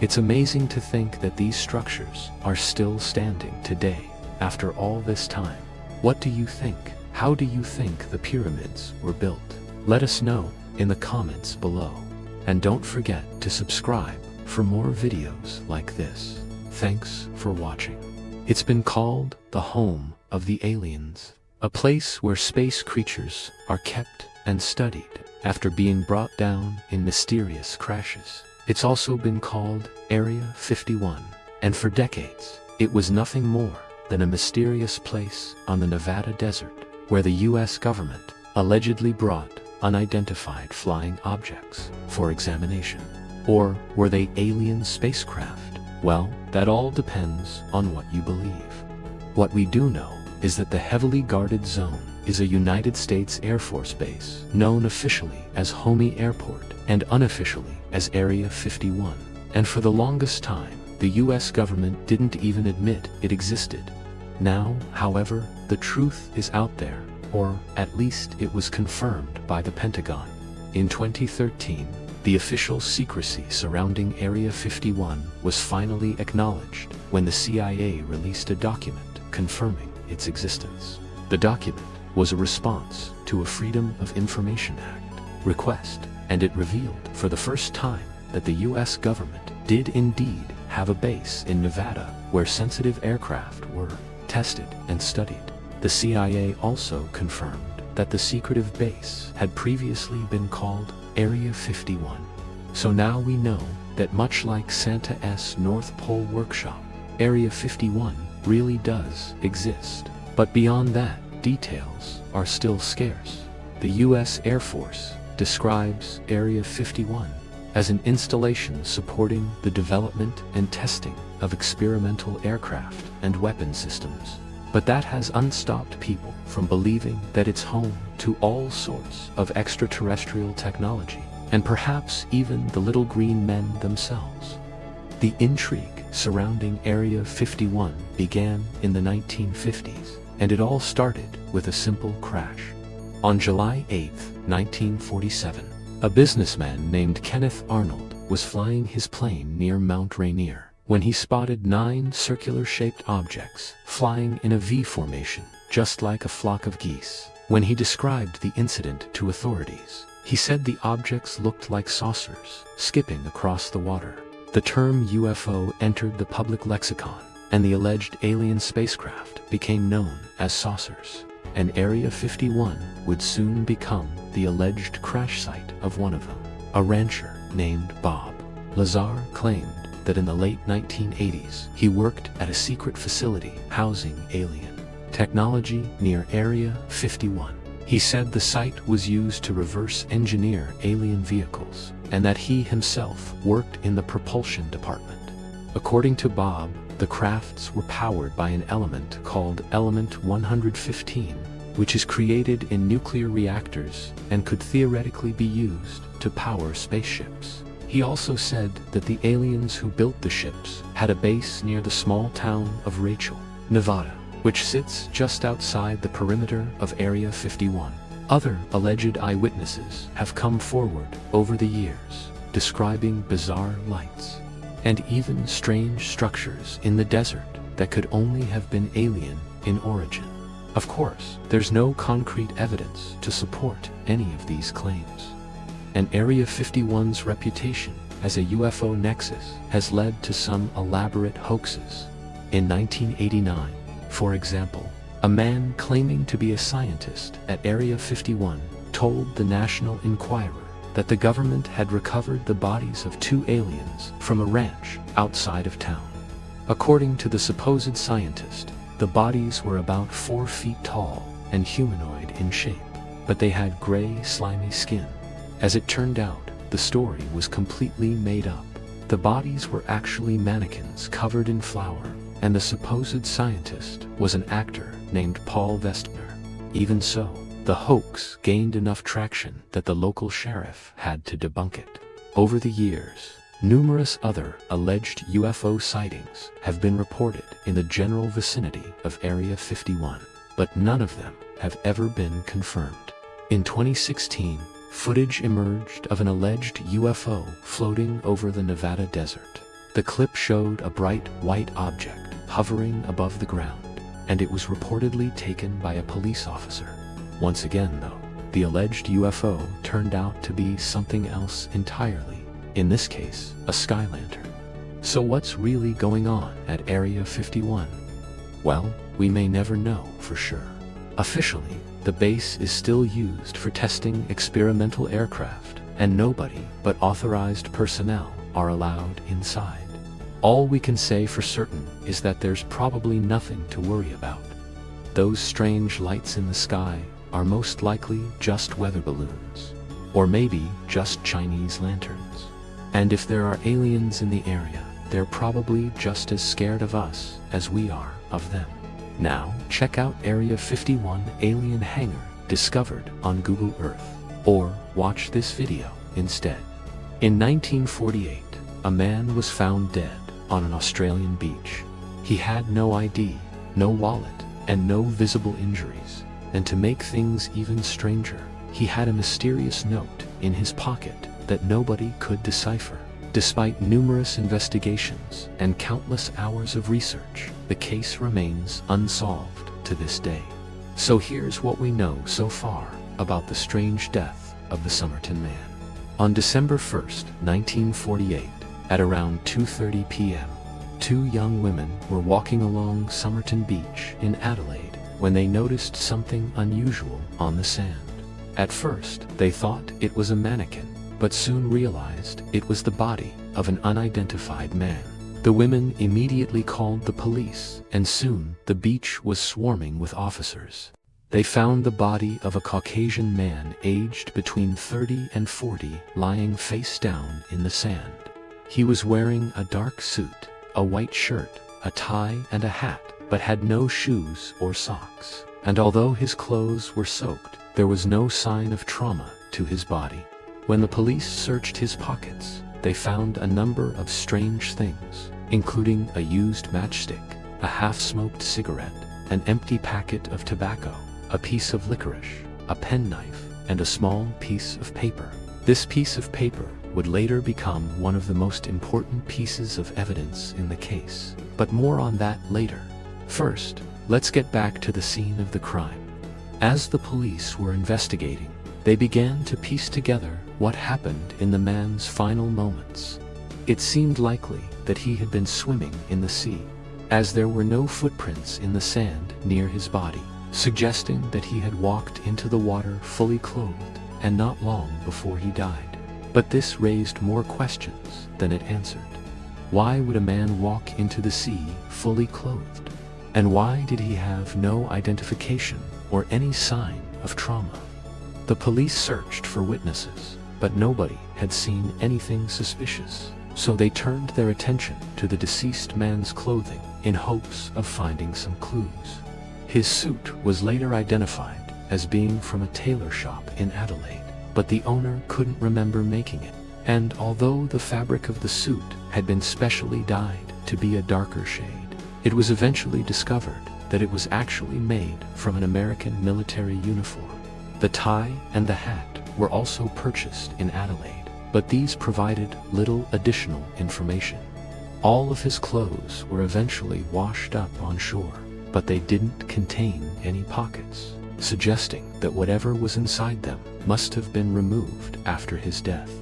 It's amazing to think that these structures are still standing today, after all this time. What do you think? How do you think the pyramids were built? Let us know in the comments below. And don't forget to subscribe for more videos like this. Thanks for watching. It's been called the home of the aliens, a place where space creatures are kept and studied after being brought down in mysterious crashes. It's also been called Area 51, and for decades, it was nothing more than a mysterious place on the Nevada desert where the US government allegedly brought unidentified flying objects for examination. Or were they alien spacecraft? Well, that all depends on what you believe. What we do know is that the heavily guarded zone is a United States Air Force base, known officially as Homey Airport and unofficially as Area 51. And for the longest time, the US government didn't even admit it existed. Now, however, the truth is out there, or at least it was confirmed by the Pentagon. In 2013, the official secrecy surrounding Area 51 was finally acknowledged when the CIA released a document confirming its existence. The document was a response to a Freedom of Information Act request, and it revealed for the first time that the US government did indeed have a base in Nevada where sensitive aircraft were tested and studied. The CIA also confirmed that the secretive base had previously been called Area 51. So now we know that much like Santa's North Pole workshop, Area 51 really does exist. But beyond that, details are still scarce. The US Air Force describes Area 51 as an installation supporting the development and testing of experimental aircraft and weapon systems. But that has unstopped people from believing that it's home to all sorts of extraterrestrial technology, and perhaps even the little green men themselves. The intrigue surrounding Area 51 began in the 1950s, and it all started with a simple crash. On July 8, 1947, a businessman named Kenneth Arnold was flying his plane near Mount Rainier when he spotted 9 circular-shaped objects flying in a V formation, just like a flock of geese. When he described the incident to authorities, he said the objects looked like saucers skipping across the water. The term UFO entered the public lexicon, and the alleged alien spacecraft became known as saucers. And Area 51 would soon become the alleged crash site of one of them. A rancher named Bob Lazar claimed that in the late 1980s he worked at a secret facility housing alien technology near Area 51. He said the site was used to reverse engineer alien vehicles, and that he himself worked in the propulsion department. According to Bob, the crafts were powered by an element called Element 115, which is created in nuclear reactors and could theoretically be used to power spaceships. He also said that the aliens who built the ships had a base near the small town of Rachel, Nevada, which sits just outside the perimeter of Area 51. Other alleged eyewitnesses have come forward over the years, describing bizarre lights and even strange structures in the desert that could only have been alien in origin. Of course, there's no concrete evidence to support any of these claims. And Area 51's reputation as a UFO nexus has led to some elaborate hoaxes. In 1989, for example, a man claiming to be a scientist at Area 51 told the National Enquirer that the government had recovered the bodies of 2 aliens from a ranch outside of town. According to the supposed scientist, the bodies were about 4 feet tall and humanoid in shape, but they had gray, slimy skin. As it turned out, the story was completely made up. The bodies were actually mannequins covered in flour, and the supposed scientist was an actor named Paul Vestner. Even so, the hoax gained enough traction that the local sheriff had to debunk it. Over the years, numerous other alleged UFO sightings have been reported in the general vicinity of Area 51, but none of them have ever been confirmed. In 2016, footage emerged of an alleged UFO floating over the Nevada desert. The clip showed a bright white object hovering above the ground, and it was reportedly taken by a police officer. Once again, though, the alleged UFO turned out to be something else entirely, in this case, a sky lantern. So what's really going on at Area 51? Well, we may never know for sure. Officially, the base is still used for testing experimental aircraft, and nobody but authorized personnel are allowed inside. All we can say for certain is that there's probably nothing to worry about. Those strange lights in the sky are most likely just weather balloons, or maybe just Chinese lanterns. And if there are aliens in the area, they're probably just as scared of us as we are of them. Now, check out Area 51 alien hangar discovered on Google Earth, or watch this video instead. In 1948, a man was found dead on an Australian beach. He had no ID, no wallet, and no visible injuries. And to make things even stranger, he had a mysterious note in his pocket that nobody could decipher. Despite numerous investigations and countless hours of research, the case remains unsolved to this day. So here's what we know so far about the strange death of the Somerton man. On December 1st, 1948, at around 2:30 p.m., 2 young women were walking along Somerton Beach in Adelaide when they noticed something unusual on the sand. At first, they thought it was a mannequin, but soon realized it was the body of an unidentified man. The women immediately called the police, and soon the beach was swarming with officers. They found the body of a Caucasian man aged between 30 and 40 lying face down in the sand. He was wearing a dark suit, a white shirt, a tie, and a hat, but had no shoes or socks. And although his clothes were soaked, there was no sign of trauma to his body. When the police searched his pockets, they found a number of strange things, including a used matchstick, a half-smoked cigarette, an empty packet of tobacco, a piece of licorice, a penknife, and a small piece of paper. This piece of paper would later become one of the most important pieces of evidence in the case, but more on that later. First, let's get back to the scene of the crime. As the police were investigating, they began to piece together what happened in the man's final moments. It seemed likely that he had been swimming in the sea, as there were no footprints in the sand near his body, suggesting that he had walked into the water fully clothed and not long before he died. But this raised more questions than it answered. Why would a man walk into the sea fully clothed? And why did he have no identification or any sign of trauma? The police searched for witnesses, but nobody had seen anything suspicious, so they turned their attention to the deceased man's clothing in hopes of finding some clues. His suit was later identified as being from a tailor shop in Adelaide, but the owner couldn't remember making it, and although the fabric of the suit had been specially dyed to be a darker shade, it was eventually discovered that it was actually made from an American military uniform. The tie and the hat were also purchased in Adelaide, but these provided little additional information. All of his clothes were eventually washed up on shore, but they didn't contain any pockets, suggesting that whatever was inside them must have been removed after his death.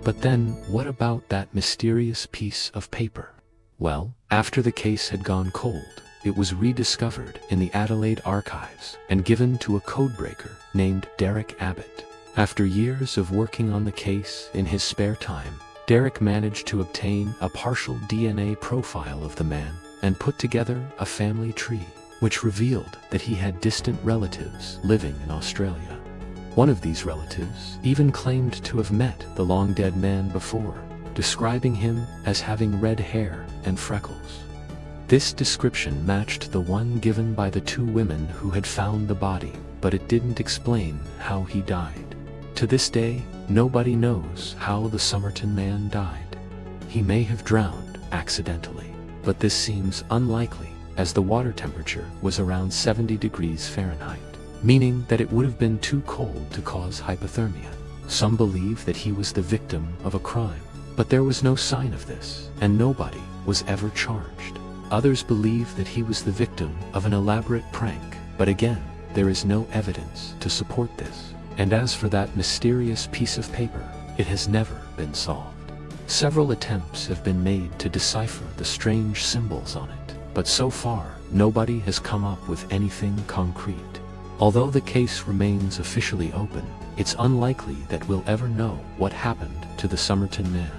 But then, what about that mysterious piece of paper? Well, after the case had gone cold, it was rediscovered in the Adelaide archives and given to a codebreaker named Derek Abbott. After years of working on the case in his spare time, Derek managed to obtain a partial DNA profile of the man and put together a family tree, which revealed that he had distant relatives living in Australia. One of these relatives even claimed to have met the long-dead man before, describing him as having red hair and freckles. This description matched the one given by the two women who had found the body, but it didn't explain how he died. To this day, nobody knows how the Somerton man died. He may have drowned accidentally, but this seems unlikely as the water temperature was around 70 degrees Fahrenheit, meaning that it would have been too cold to cause hypothermia. Some believe that he was the victim of a crime, but there was no sign of this, and nobody was ever charged. Others believe that he was the victim of an elaborate prank, but again, there is no evidence to support this. And as for that mysterious piece of paper, it has never been solved. Several attempts have been made to decipher the strange symbols on it, but so far, nobody has come up with anything concrete. Although the case remains officially open, it's unlikely that we'll ever know what happened to the Somerton man.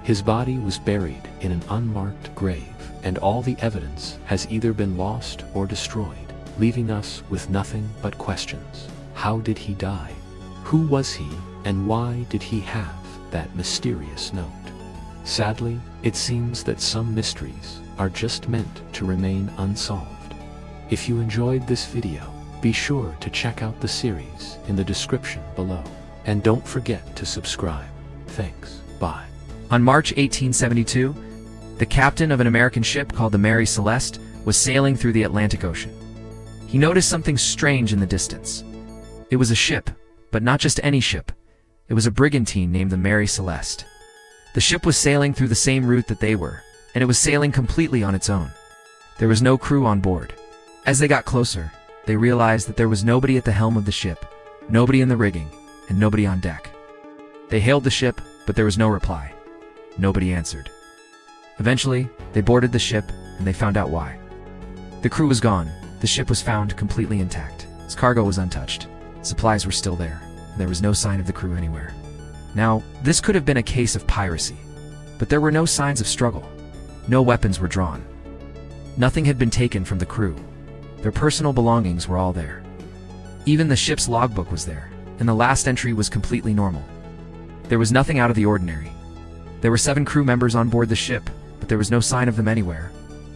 His body was buried in an unmarked grave, and all the evidence has either been lost or destroyed, leaving us with nothing but questions. How did he die? Who was he, and why did he have that mysterious note? Sadly, it seems that some mysteries are just meant to remain unsolved. If you enjoyed this video, be sure to check out the series in the description below. And don't forget to subscribe. Thanks. Bye. On March 1872, the captain of an American ship called the Mary Celeste was sailing through the Atlantic Ocean. He noticed something strange in the distance. It was a ship, but not just any ship. It was a brigantine named the Mary Celeste. The ship was sailing through the same route that they were, and it was sailing completely on its own. There was no crew on board. As they got closer, they realized that there was nobody at the helm of the ship, nobody in the rigging, and nobody on deck. They hailed the ship, but there was no reply. Nobody answered. Eventually, they boarded the ship, and they found out why. The crew was gone. The ship was found completely intact. Its cargo was untouched. Supplies were still there, and there was no sign of the crew anywhere. Now, this could have been a case of piracy, but there were no signs of struggle. No weapons were drawn. Nothing had been taken from the crew. Their personal belongings were all there. Even the ship's logbook was there, and the last entry was completely normal. There was nothing out of the ordinary. There were 7 crew members on board the ship, but there was no sign of them anywhere.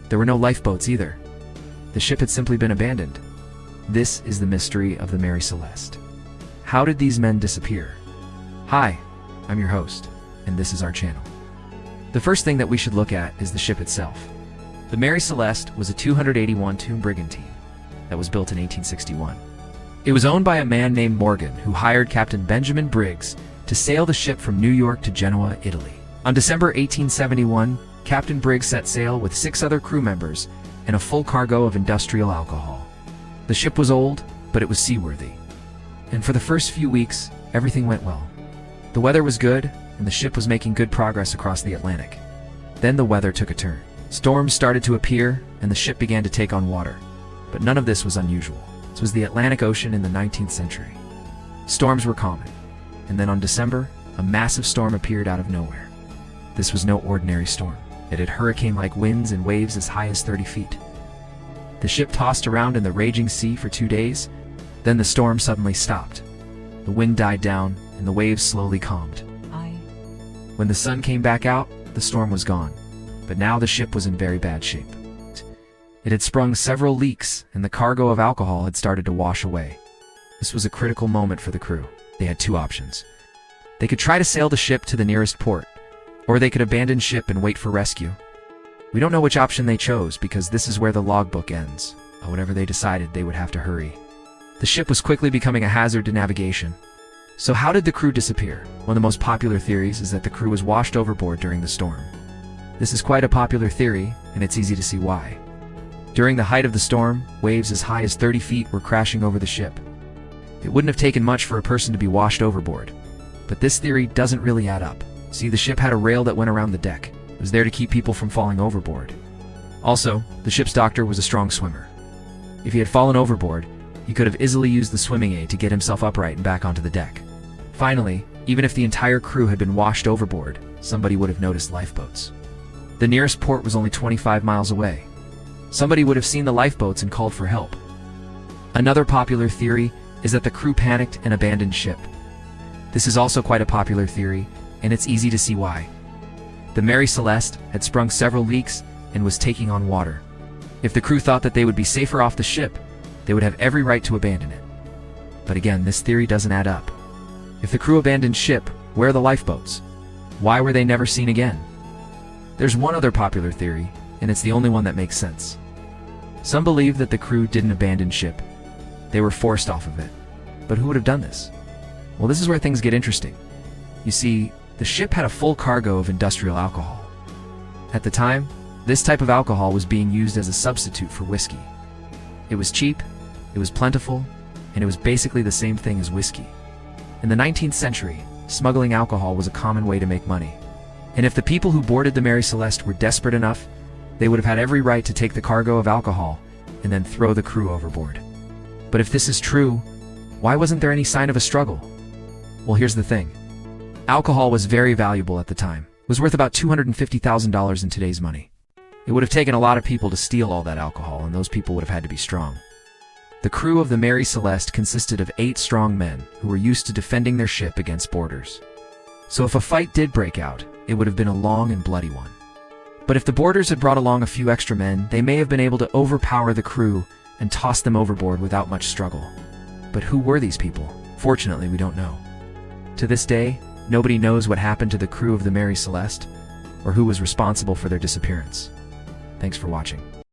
There were no lifeboats either. The ship had simply been abandoned. This is the mystery of the Mary Celeste. How did these men disappear? Hi, I'm your host, and this is our channel. The first thing that we should look at is the ship itself. The Mary Celeste was a 281-ton brigantine that was built in 1861. It was owned by a man named Morgan, who hired Captain Benjamin Briggs to sail the ship from New York to Genoa, Italy. On December 1871, Captain Briggs set sail with 6 other crew members and a full cargo of industrial alcohol. The ship was old, but it was seaworthy. And for the first few weeks, everything went well. The weather was good, and the ship was making good progress across the Atlantic. Then the weather took a turn. Storms started to appear, and the ship began to take on water. But none of this was unusual. This was the Atlantic Ocean in the 19th century. Storms were common. And then on December, a massive storm appeared out of nowhere. This was no ordinary storm. It had hurricane-like winds and waves as high as 30 feet. The ship tossed around in the raging sea for 2 days. Then the storm suddenly stopped. The wind died down, and the waves slowly calmed. When the sun came back out, the storm was gone. But now the ship was in very bad shape. It had sprung several leaks, and the cargo of alcohol had started to wash away. This was a critical moment for the crew. They had 2 options. They could try to sail the ship to the nearest port, or they could abandon ship and wait for rescue. We don't know which option they chose because this is where the logbook ends. But whatever they decided, they would have to hurry. The ship was quickly becoming a hazard to navigation. So how did the crew disappear? One of the most popular theories is that the crew was washed overboard during the storm. This is quite a popular theory, and it's easy to see why. During the height of the storm, waves as high as 30 feet were crashing over the ship. It wouldn't have taken much for a person to be washed overboard. But this theory doesn't really add up. See, the ship had a rail that went around the deck. It was there to keep people from falling overboard. Also, the ship's doctor was a strong swimmer. If he had fallen overboard, he could have easily used the swimming aid to get himself upright and back onto the deck. Finally, even if the entire crew had been washed overboard, somebody would have noticed lifeboats. The nearest port was only 25 miles away. Somebody would have seen the lifeboats and called for help. Another popular theory is that the crew panicked and abandoned ship. This is also quite a popular theory, and it's easy to see why. The Mary Celeste had sprung several leaks and was taking on water. If the crew thought that they would be safer off the ship, they would have every right to abandon it. But again, this theory doesn't add up. If the crew abandoned ship, where are the lifeboats? Why were they never seen again? There's one other popular theory, and it's the only one that makes sense. Some believe that the crew didn't abandon ship. They were forced off of it. But who would have done this? Well, this is where things get interesting. You see, the ship had a full cargo of industrial alcohol. At the time, this type of alcohol was being used as a substitute for whiskey. It was cheap, it was plentiful, and it was basically the same thing as whiskey. In the 19th century, smuggling alcohol was a common way to make money. And if the people who boarded the Mary Celeste were desperate enough, they would have had every right to take the cargo of alcohol and then throw the crew overboard. But if this is true, why wasn't there any sign of a struggle? Well, here's the thing. Alcohol was very valuable at the time. It was worth about $250,000 in today's money. It would have taken a lot of people to steal all that alcohol, and those people would have had to be strong. The crew of the Mary Celeste consisted of 8 strong men who were used to defending their ship against boarders. So if a fight did break out, it would have been a long and bloody one. But if the boarders had brought along a few extra men, they may have been able to overpower the crew and toss them overboard without much struggle. But who were these people? Fortunately, we don't know. To this day, nobody knows what happened to the crew of the Mary Celeste or who was responsible for their disappearance. Thanks for watching.